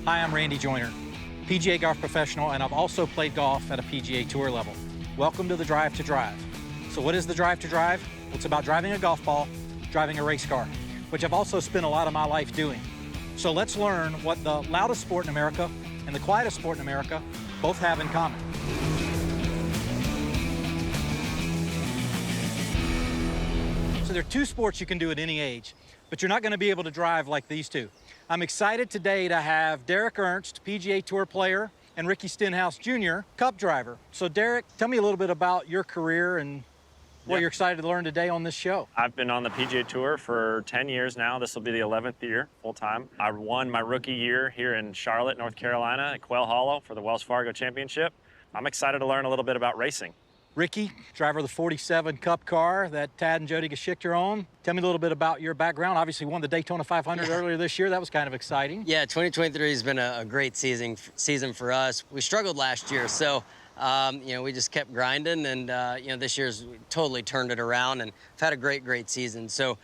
Hi, I'm Randy Joyner, PGA golf professional, and I've also played golf at a PGA Tour level. Welcome to the Drive to Drive. So what is the Drive to Drive? Well, it's about driving a golf ball, driving a race car, which I've also spent a lot of my life doing. So let's learn what the loudest sport in America and the quietest sport in America both have in common. So there are two sports you can do at any age, but you're not going to be able to drive like these two. I'm excited today to have Derek Ernst, PGA Tour player, and Ricky Stenhouse Jr., Cup driver. So Derek, tell me a little bit about your career and what you're excited to learn today on this show. I've been on the PGA Tour for 10 years now. This will be the 11th year full-time. I won my rookie year here in Charlotte, North Carolina at Quail Hollow for the Wells Fargo Championship. I'm excited to learn a little bit about racing. Ricky, driver of the 47 Cup car that Tad and Jody Geschickter own. Tell me a little bit about your background. Obviously won the Daytona 500 earlier this year. That was kind of exciting. Yeah, 2023 has been a great season for us. We struggled last year, so we just kept grinding, and this year's totally turned it around, and I've had a great season. So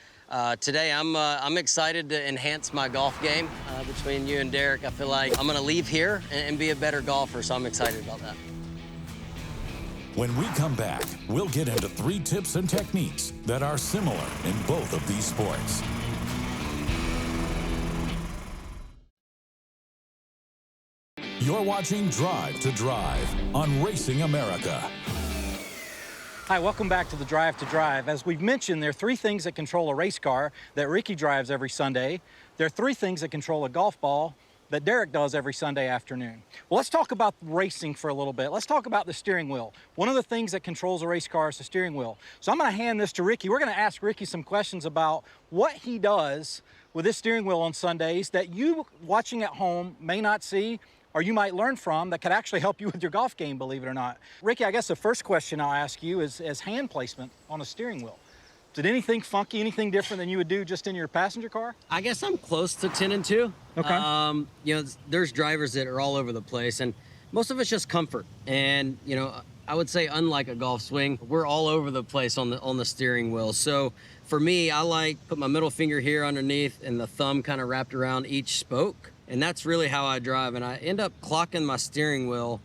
today I'm excited to enhance my golf game between you and Derek. I feel like I'm going to leave here and be a better golfer, so I'm excited about that. When we come back, we'll get into 3 tips and techniques that are similar in both of these sports. You're watching Drive to Drive on Racing America. Hi, welcome back to the Drive to Drive. As we've mentioned, there are 3 things that control a race car that Ricky drives every Sunday. There are 3 things that control a golf ball that Derek does every Sunday afternoon. Well, let's talk about racing for a little bit. Let's talk about the steering wheel. One of the things that controls a race car is the steering wheel. So I'm gonna hand this to Ricky. We're gonna ask Ricky some questions about what he does with this steering wheel on Sundays that you watching at home may not see, or you might learn from, that could actually help you with your golf game, believe it or not. Ricky, I guess the first question I'll ask you is hand placement on a steering wheel. Did anything funky, anything different than you would do just in your passenger car? I guess I'm close to 10 and 2. Okay. There's drivers that are all over the place, and most of it's just comfort. And, I would say unlike a golf swing, we're all over the place on the steering wheel. So for me, I like put my middle finger here underneath and the thumb kind of wrapped around each spoke. And that's really how I drive. And I end up clocking my steering wheel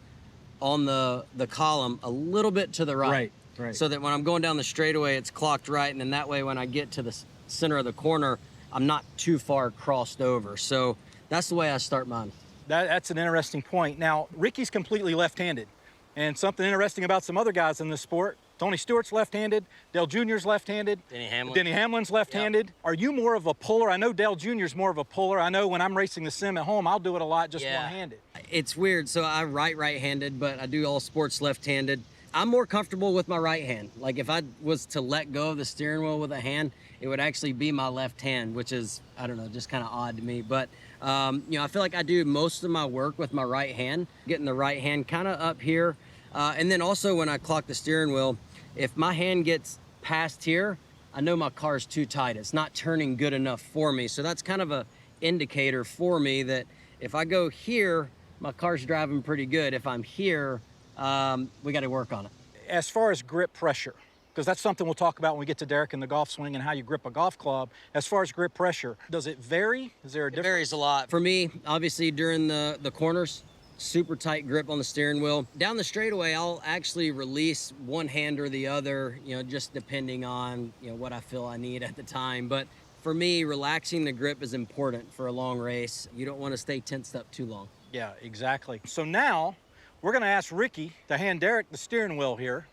on the column a little bit to the right. Right. So that when I'm going down the straightaway, it's clocked right. And then that way, when I get to the center of the corner, I'm not too far crossed over. So that's the way I start mine. That's an interesting point. Now, Ricky's completely left-handed. And something interesting about some other guys in this sport, Tony Stewart's left-handed, Dale Jr.'s left-handed, Denny Hamlin's left-handed. Yep. Are you more of a puller? I know Dale Jr.'s more of a puller. I know when I'm racing the sim at home, I'll do it a lot just one-handed. It's weird. So I right-handed, but I do all sports left-handed. I'm more comfortable with my right hand. Like if I was to let go of the steering wheel with a hand, it would actually be my left hand, which is, I don't know, just kind of odd to me. But, I feel like I do most of my work with my right hand, getting the right hand kind of up here. And then also when I clock the steering wheel, if my hand gets past here, I know my car's too tight. It's not turning good enough for me. So that's kind of a indicator for me that if I go here, my car's driving pretty good. If I'm here, we got to work on it. As far as grip pressure, because that's something we'll talk about when we get to Derek and the golf swing and how you grip a golf club. As far as grip pressure, does it vary? Is there a difference? It varies a lot. For me, obviously during the corners, super tight grip on the steering wheel. Down the straightaway, I'll actually release one hand or the other, just depending on, what I feel I need at the time. But for me, relaxing the grip is important for a long race. You don't want to stay tensed up too long. Yeah, exactly. So now, we're going to ask Ricky to hand Derek the steering wheel here.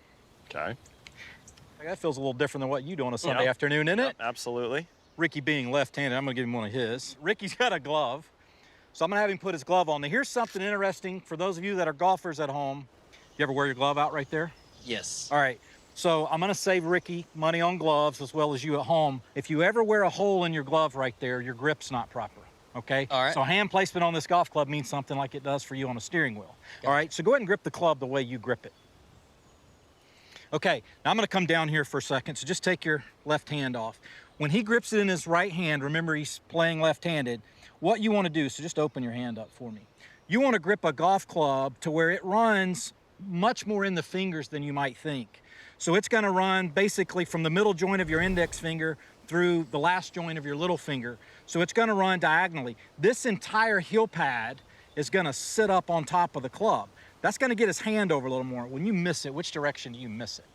Okay. That feels a little different than what you do on a Sunday afternoon, isn't it? Absolutely. Ricky being left-handed, I'm going to give him one of his. Ricky's got a glove, so I'm going to have him put his glove on. Now, here's something interesting for those of you that are golfers at home. You ever wear your glove out right there? Yes. All right. So I'm going to save Ricky money on gloves as well as you at home. If you ever wear a hole in your glove right there, your grip's not proper. Okay? All right. So hand placement on this golf club means something like it does for you on a steering wheel. All right? So go ahead and grip the club the way you grip it. Okay, now I'm going to come down here for a second, so just take your left hand off. When he grips it in his right hand, remember he's playing left-handed, what you want to do, so just open your hand up for me. You want to grip a golf club to where it runs much more in the fingers than you might think. So it's going to run basically from the middle joint of your index finger through the last joint of your little finger. So it's going to run diagonally. This entire heel pad is gonna sit up on top of the club. That's gonna get his hand over a little more. When you miss it, which direction do you miss it?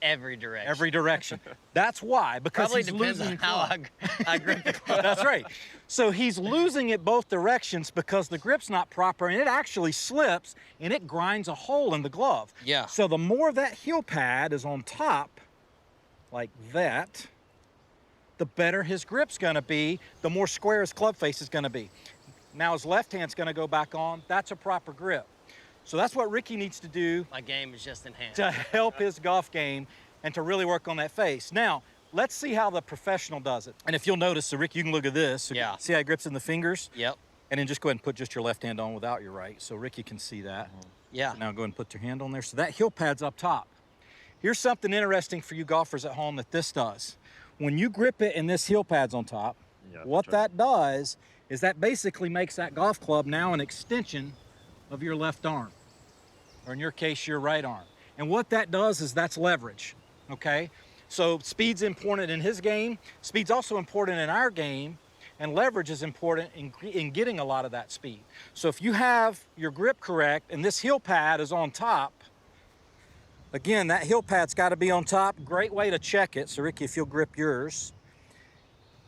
Every direction. Every direction. That's why, because Probably he's depends losing on how I grip the club. That's right. So he's losing it both directions because the grip's not proper, and it actually slips and it grinds a hole in the glove. Yeah. So the more that heel pad is on top, like that, the better his grip's gonna be, the more square his club face is gonna be. Now his left hand's gonna go back on. That's a proper grip. So that's what Ricky needs to do My game is just enhanced. to help his golf game and to really work on that face. Now, let's see how the professional does it. And if you'll notice, so Ricky, you can look at this. So Yeah. See how he grips in the fingers? Yep. And then just go ahead and put just your left hand on without your right, so Ricky can see that. Yeah. Now go ahead and put your hand on there. So that heel pad's up top. Here's something interesting for you golfers at home that this does. When you grip it and this heel pad's on top, what that does is that basically makes that golf club now an extension of your left arm, or in your case, your right arm. And what that does is that's leverage, okay? So speed's important in his game. Speed's also important in our game, and leverage is important in getting a lot of that speed. So if you have your grip correct and this heel pad is on top, again, that heel pad's got to be on top. Great way to check it. So Ricky, if you'll grip yours,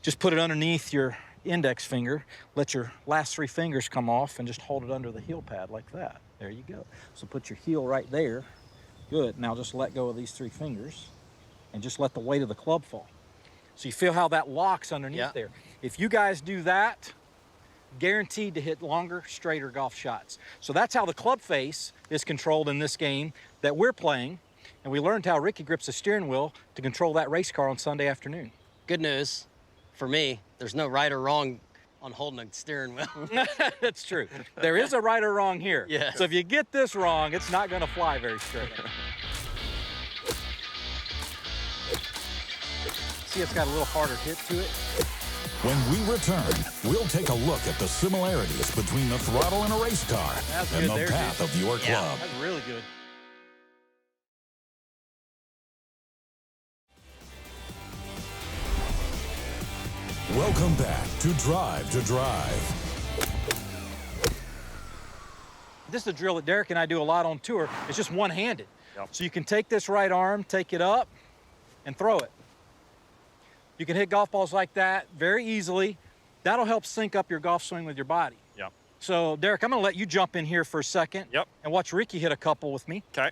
just put it underneath your index finger, let your last 3 fingers come off, and just hold it under the heel pad like that. There you go. So put your heel right there. Good. Now just let go of these 3 fingers and just let the weight of the club fall. So you feel how that locks underneath there. If you guys do that, guaranteed to hit longer, straighter golf shots. So that's how the club face is controlled in this game that we're playing. And we learned how Ricky grips the steering wheel to control that race car on Sunday afternoon. Good news for me, there's no right or wrong on holding a steering wheel. That's true. There is a right or wrong here. Yeah. So if you get this wrong, it's not gonna fly very straight. See, it's got a little harder hit to it. When we return, we'll take a look at the similarities between the throttle in a race car That's and good the there, path dude. of your club. That's really good. Welcome back to Drive to Drive. This is a drill that Derek and I do a lot on tour. It's just one-handed. Yep. So you can take this right arm, take it up, and throw it. You can hit golf balls like that very easily. That'll help sync up your golf swing with your body. Yep. So, Derek, I'm gonna let you jump in here for a second. Yep. And watch Ricky hit a couple with me. Okay.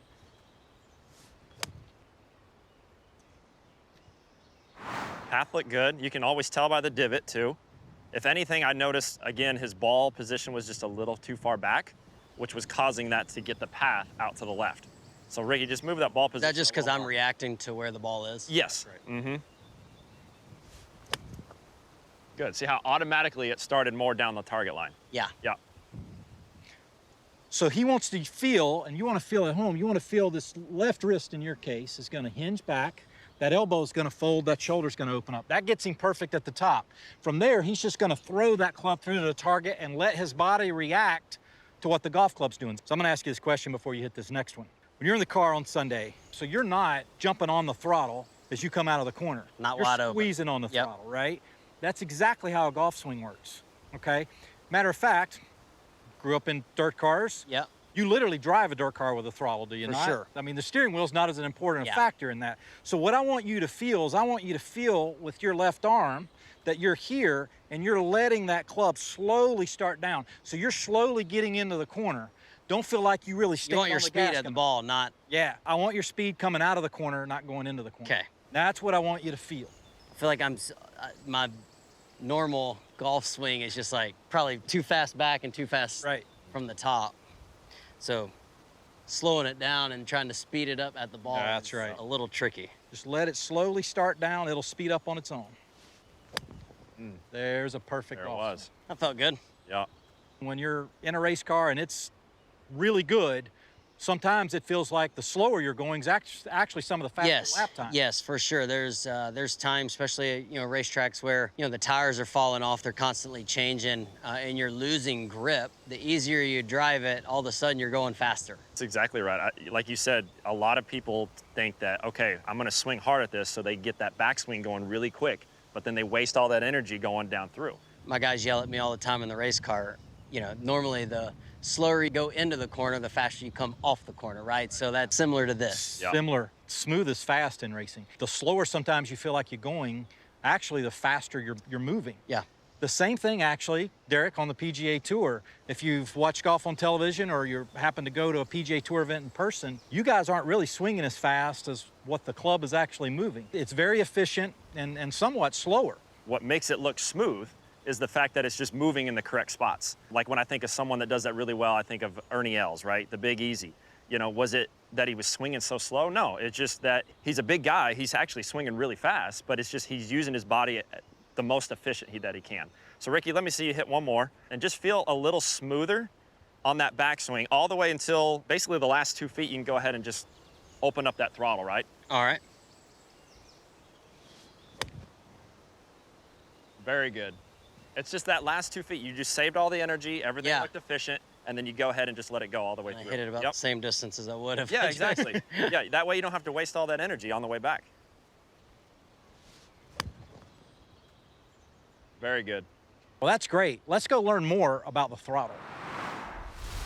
Path looked good. You can always tell by the divot too. If anything, I noticed, again, his ball position was just a little too far back, which was causing that to get the path out to the left. So Ricky, just move that ball Is position. that just because a little I'm more. reacting to where the ball is? Yes. Mm-hmm. Good. See how automatically it started more down the target line? Yeah. Yeah. So he wants to feel, and you want to feel at home, you want to feel this left wrist in your case is going to hinge back. That elbow is going to fold, that shoulder's going to open up. That gets him perfect at the top. From there, he's just going to throw that club through to the target and let his body react to what the golf club's doing. So I'm going to ask you this question before you hit this next one. When you're in the car on Sunday, so you're not jumping on the throttle as you come out of the corner. Not you're wide open. squeezing on the Yep. throttle, right? That's exactly how a golf swing works, okay? Matter of fact, grew up in dirt cars. Yep. You literally drive a dirt car with a throttle, do you For not? sure. I mean, the steering wheel's not as an important a Yeah. factor in that. So what I want you to feel is I want you to feel with your left arm that you're here and you're letting that club slowly start down. So you're slowly getting into the corner. Don't feel like you really stand You want on your the speed gas at the coming- ball, not. Yeah, I want your speed coming out of the corner, not going into the corner. Okay. That's what I want you to feel. I feel like my normal golf swing is just like probably too fast back and too fast Right. from the top. So slowing it down and trying to speed it up at the ball That's is right. a little tricky. Just let it slowly start down. It'll speed up on its own. There's a perfect There it golf was. swing. That felt good. Yeah. When you're in a race car and it's really good, sometimes it feels like the slower you're going is actually some of the fastest lap times. Yes, for sure. There's times, especially racetracks where the tires are falling off, they're constantly changing, and you're losing grip. The easier you drive it, all of a sudden you're going faster. That's exactly right. Like you said, a lot of people think that, okay, I'm going to swing hard at this so they get that backswing going really quick, but then they waste all that energy going down through. My guys yell at me all the time in the race car. normally the slower you go into the corner, the faster you come off the corner, right? So that's similar to this. Yep. Similar. Smooth is fast in racing. The slower sometimes you feel like you're going, actually the faster you're moving. Yeah. The same thing, actually, Derek, on the PGA Tour. If you've watched golf on television or you happen to go to a PGA Tour event in person, you guys aren't really swinging as fast as what the club is actually moving. It's very efficient and somewhat slower. What makes it look smooth is the fact that it's just moving in the correct spots. Like when I think of someone that does that really well, I think of Ernie Els, right? The Big Easy. Was it that he was swinging so slow? No, it's just that he's a big guy. He's actually swinging really fast, but it's just he's using his body the most efficient that he can. So Ricky, let me see you hit one more and just feel a little smoother on that backswing all the way until basically the last 2 feet. You can go ahead and just open up that throttle, right? All right. Very good. It's just that last 2 feet. You just saved all the energy, everything looked efficient, and then you go ahead and just let it go all the way I through. hit it about the same distance as I would have. Yeah, exactly. Yeah, that way you don't have to waste all that energy on the way back. Very good. Well, that's great. Let's go learn more about the throttle.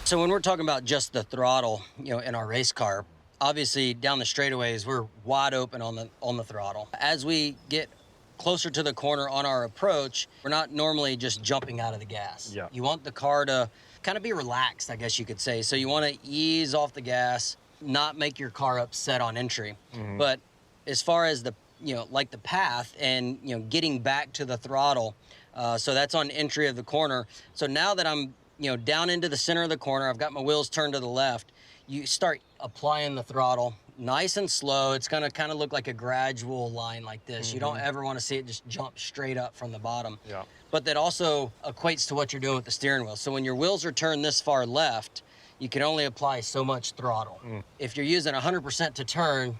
So when we're talking about just the throttle, in our race car, obviously down the straightaways, we're wide open on the throttle. As we get closer to the corner on our approach, we're not normally just jumping out of the gas. Yeah. You want the car to kind of be relaxed, I guess you could say. So you want to ease off the gas, not make your car upset on entry. Mm-hmm. But as far as the like the path and getting back to the throttle, so that's on entry of the corner. So now that I'm down into the center of the corner, I've got my wheels turned to the left. You start applying the throttle nice and slow. It's gonna kind of look like a gradual line like this. You don't ever want to see it just jump straight up from the bottom. Yeah. But that also equates to what you're doing with the steering wheel. So when your wheels are turned this far left, you can only apply so much throttle. If you're using 100% to turn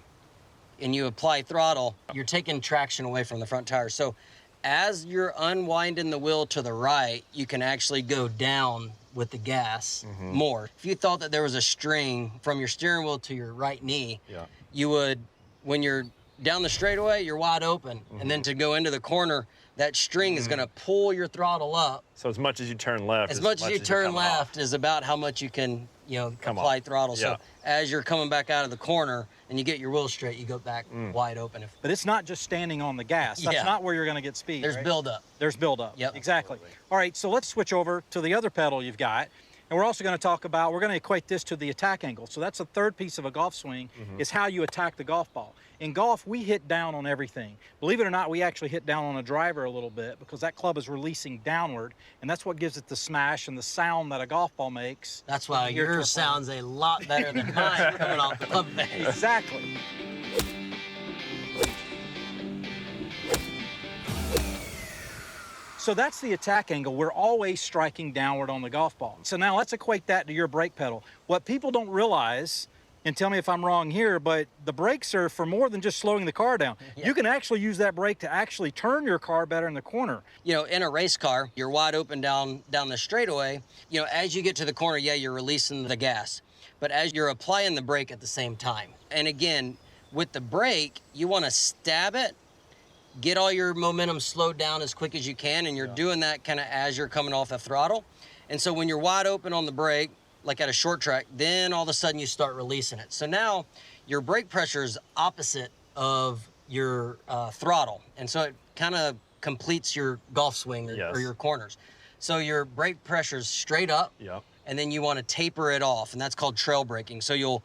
and you apply throttle, you're taking traction away from the front tire. So as you're unwinding the wheel to the right, you can actually go down with the gas more. If you thought that there was a string from your steering wheel to your right knee, you would, when you're down the straightaway, you're wide open. And then to go into the corner, that string is gonna pull your throttle up. So as much as you turn left, As much as you turn come left is about how much you can, Come apply off. throttle. Yeah. So as you're coming back out of the corner and you get your wheels straight, you go back wide open. But it's not just standing on the gas. That's Yeah. not where you're going to get speed. There's right? buildup. There's buildup. Yep. Exactly. All right, so let's switch over to the other pedal you've got. And we're also going to talk about, we're going to equate this to the attack angle. So that's the third piece of a golf swing, is how you attack the golf ball. In golf, we hit down on everything. Believe it or not, we actually hit down on a driver a little bit because that club is releasing downward, and that's what gives it the smash and the sound that a golf ball makes. That's why when you hear it to a yours plane. sounds a lot better than mine coming off the club face. Exactly. So that's the attack angle. We're always striking downward on the golf ball. So now let's equate that to your brake pedal. What people don't realize, and tell me if I'm wrong here, but the brakes are for more than just slowing the car down. Yeah. You can actually use that brake to actually turn your car better in the corner. In a race car, you're wide open down the straightaway. As you get to the corner, you're releasing the gas. But as you're applying the brake at the same time. And again, with the brake, you want to stab it, get all your momentum slowed down as quick as you can, and you're doing that kind of as you're coming off the throttle. And so when you're wide open on the brake, like at a short track, then all of a sudden you start releasing it. So now your brake pressure is opposite of your throttle. And so it kind of completes your golf swing or your corners. So your brake pressure is straight up. Yep. And then you want to taper it off, and that's called trail braking. So you'll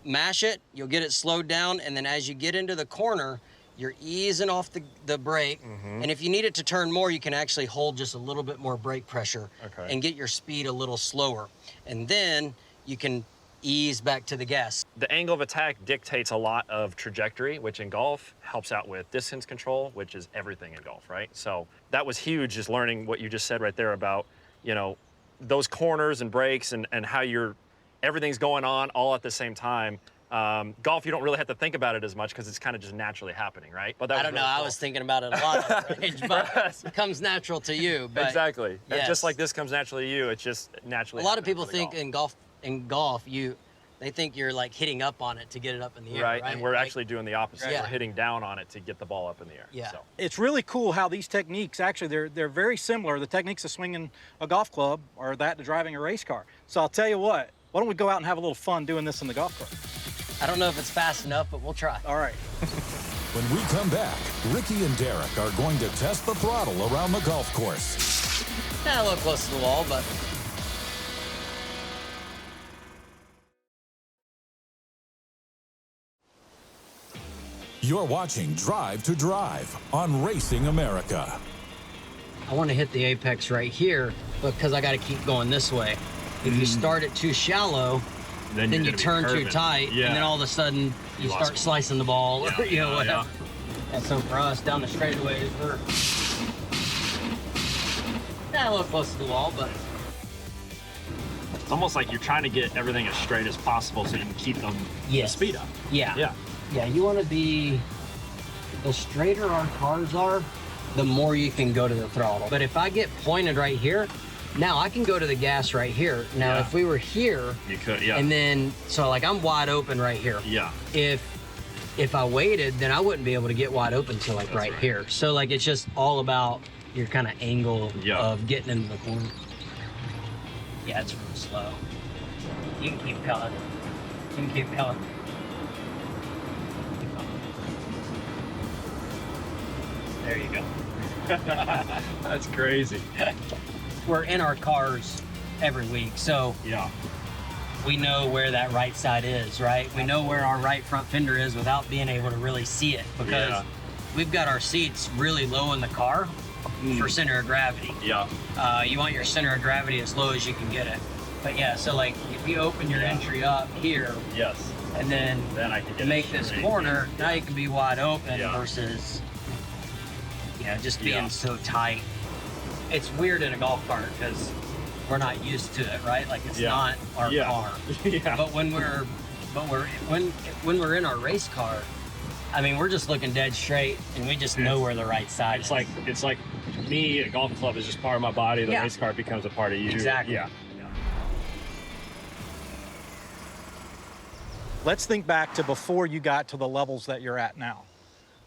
mash it, you'll get it slowed down, and then as you get into the corner, you're easing off the brake. And if you need it to turn more, you can actually hold just a little bit more brake pressure and get your speed a little slower. And then you can ease back to the gas. The angle of attack dictates a lot of trajectory, which in golf helps out with distance control, which is everything in golf, right? So that was huge, just learning what you just said right there about, those corners and breaks and how everything's going on all at the same time. Golf, you don't really have to think about it as much because it's kind of just naturally happening, right? But that I don't know. I was thinking about it a lot at range, but it comes natural to you. But exactly. And yes. just like this comes naturally to you, it's just naturally. A lot of happening people for the think golf. in golf, They think you're like hitting up on it to get it up in the air, Right, right? and we're Like, actually doing the opposite. Yeah. We're hitting down on it to get the ball up in the air. Yeah. So. It's really cool how these techniques, actually, they're very similar. The techniques of swinging a golf club are that to driving a race car. So I'll tell you what, why don't we go out and have a little fun doing this in the golf cart? I don't know if it's fast enough, but we'll try. All right. When we come back, Ricky and Derek are going to test the throttle around the golf course. Yeah, a little close to the wall, but You're watching Drive to Drive on Racing America. I want to hit the apex right here because I got to keep going this way. If you start it too shallow, then you turn too tight, and then all of a sudden you start slicing the ball, or you know, whatever. And so for us, down the straightaways, we're a little close to the wall, but It's almost like you're trying to get everything as straight as possible so you can keep the speed up. Yeah, you want to be, the straighter our cars are, the more you can go to the throttle. But if I get pointed right here, now I can go to the gas right here. Now, if we were here, You could, and then, so like I'm wide open right here. Yeah. If I waited, then I wouldn't be able to get wide open till like right here. So like it's just all about your kind of angle of getting into the corner. Yeah, it's real slow. You can keep pellet. You can keep pellet. There you go. That's crazy. We're in our cars every week, so Yeah. we know where that right side is, right? We know where our right front fender is without being able to really see it because we've got our seats really low in the car for center of gravity. Yeah. You want your center of gravity as low as you can get it. But yeah, so like if you open your entry up here Yes. and then Then I can get make it this straight. corner, now you can be wide open Yeah. versus just being so tight. It's weird in a golf cart because we're not used to it, right? Like it's not our car. Yeah. But when we're in our race car, I mean, we're just looking dead straight and we just know where the right side is. It's like me, a golf club is just part of my body. The Yeah. race car becomes a part of you. Exactly. Yeah. Let's think back to before you got to the levels that you're at now.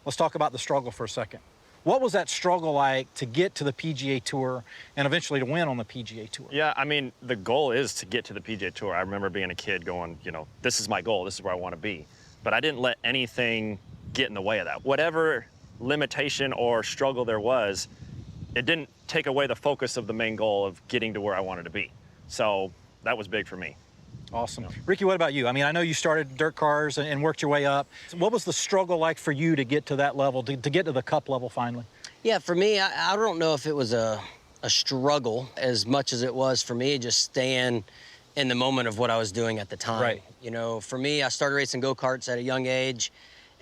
Let's talk about the struggle for a second. What was that struggle like to get to the PGA Tour and eventually to win on the PGA Tour? Yeah, I mean, the goal is to get to the PGA Tour. I remember being a kid going, this is my goal. This is where I want to be. But I didn't let anything get in the way of that. Whatever limitation or struggle there was, it didn't take away the focus of the main goal of getting to where I wanted to be. So that was big for me. Awesome. Ricky, what about you? I mean, I know you started dirt cars and worked your way up. What was the struggle like for you to get to that level, to get to the cup level finally? Yeah, for me, I don't know if it was a struggle as much as it was for me just staying in the moment of what I was doing at the time. Right. For me, I started racing go-karts at a young age,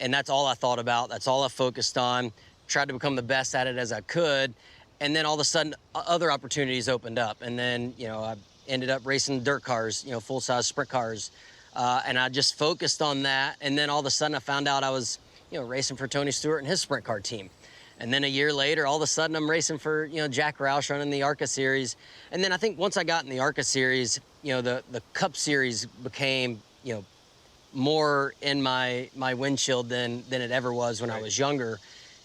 and that's all I thought about. That's all I focused on. Tried to become the best at it as I could, and then all of a sudden, other opportunities opened up. And then, I ended up racing dirt cars, full-size sprint cars, and I just focused on that. And then all of a sudden, I found out I was, racing for Tony Stewart and his sprint car team. And then a year later, all of a sudden, I'm racing for, Jack Roush running the ARCA series. And then I think once I got in the ARCA series, the Cup series became, more in my windshield than it ever was when I was younger.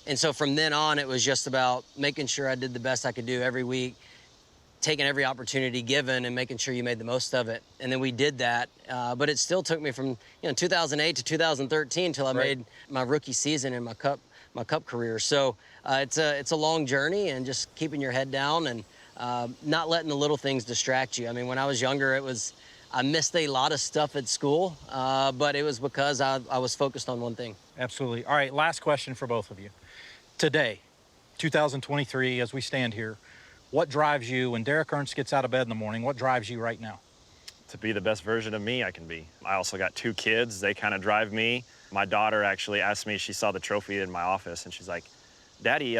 And so from then on, it was just about making sure I did the best I could do every week, taking every opportunity given and making sure you made the most of it. And then we did that. But it still took me from 2008 to 2013 till I made my rookie season in my cup career. So it's a long journey, and just keeping your head down and not letting the little things distract you. I mean, when I was younger, I missed a lot of stuff at school, but it was because I was focused on one thing. Absolutely. All right, last question for both of you. Today, 2023, as we stand here, what drives you when Derek Ernst gets out of bed in the morning? What drives you right now? To be the best version of me I can be. I also got 2 kids. They kind of drive me. My daughter actually asked me, she saw the trophy in my office, and she's like, Daddy,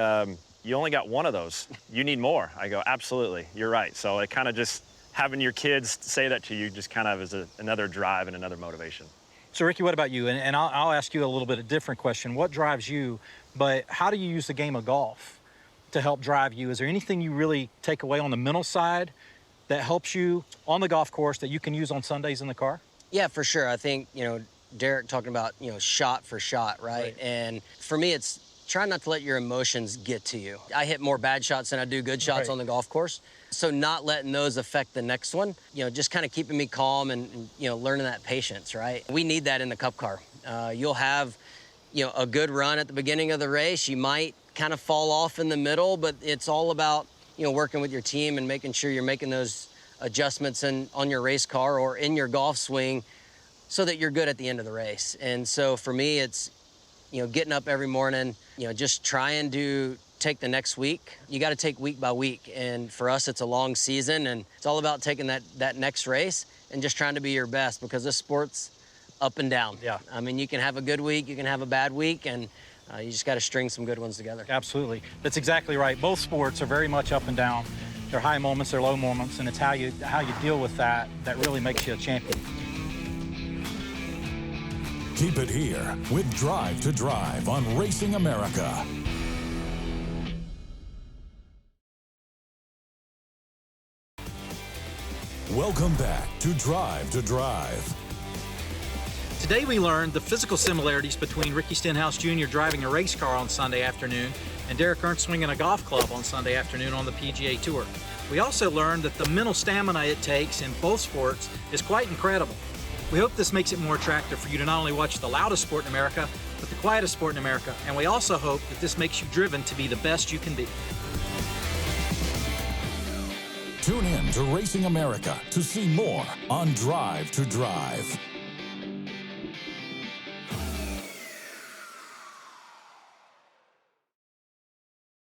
you only got 1 of those. You need more. I go, absolutely, you're right. So it kind of just, having your kids say that to you just kind of is another drive and another motivation. So Ricky, what about you? And I'll ask you a little bit of a different question. What drives you, but how do you use the game of golf to help drive you? Is there anything you really take away on the mental side that helps you on the golf course that you can use on Sundays in the car? Yeah, for sure. I think, Derek talking about, shot for shot, right? Right. And for me, it's try not to let your emotions get to you. I hit more bad shots than I do good shots Right. on the golf course. So not letting those affect the next one, just kind of keeping me calm and learning that patience, right? We need that in the Cup car. You'll have, a good run at the beginning of the race. You might kind of fall off in the middle, but it's all about, working with your team and making sure you're making those adjustments on your race car or in your golf swing so that you're good at the end of the race. And so for me, it's, getting up every morning, just trying to take the next week. You got to take week by week. And for us, it's a long season, and it's all about taking that next race and just trying to be your best, because this sport's up and down. Yeah. I mean, you can have a good week, you can have a bad week, and you just got to string some good ones together. Absolutely. That's exactly right. Both sports are very much up and down. There are high moments, there are low moments, and it's how you deal with that really makes you a champion. Keep it here with Drive to Drive on Racing America. Welcome back to Drive to Drive. Today we learned the physical similarities between Ricky Stenhouse Jr. driving a race car on Sunday afternoon and Derek Ernst swinging a golf club on Sunday afternoon on the PGA Tour. We also learned that the mental stamina it takes in both sports is quite incredible. We hope this makes it more attractive for you to not only watch the loudest sport in America, but the quietest sport in America. And we also hope that this makes you driven to be the best you can be. Tune in to Racing America to see more on Drive to Drive.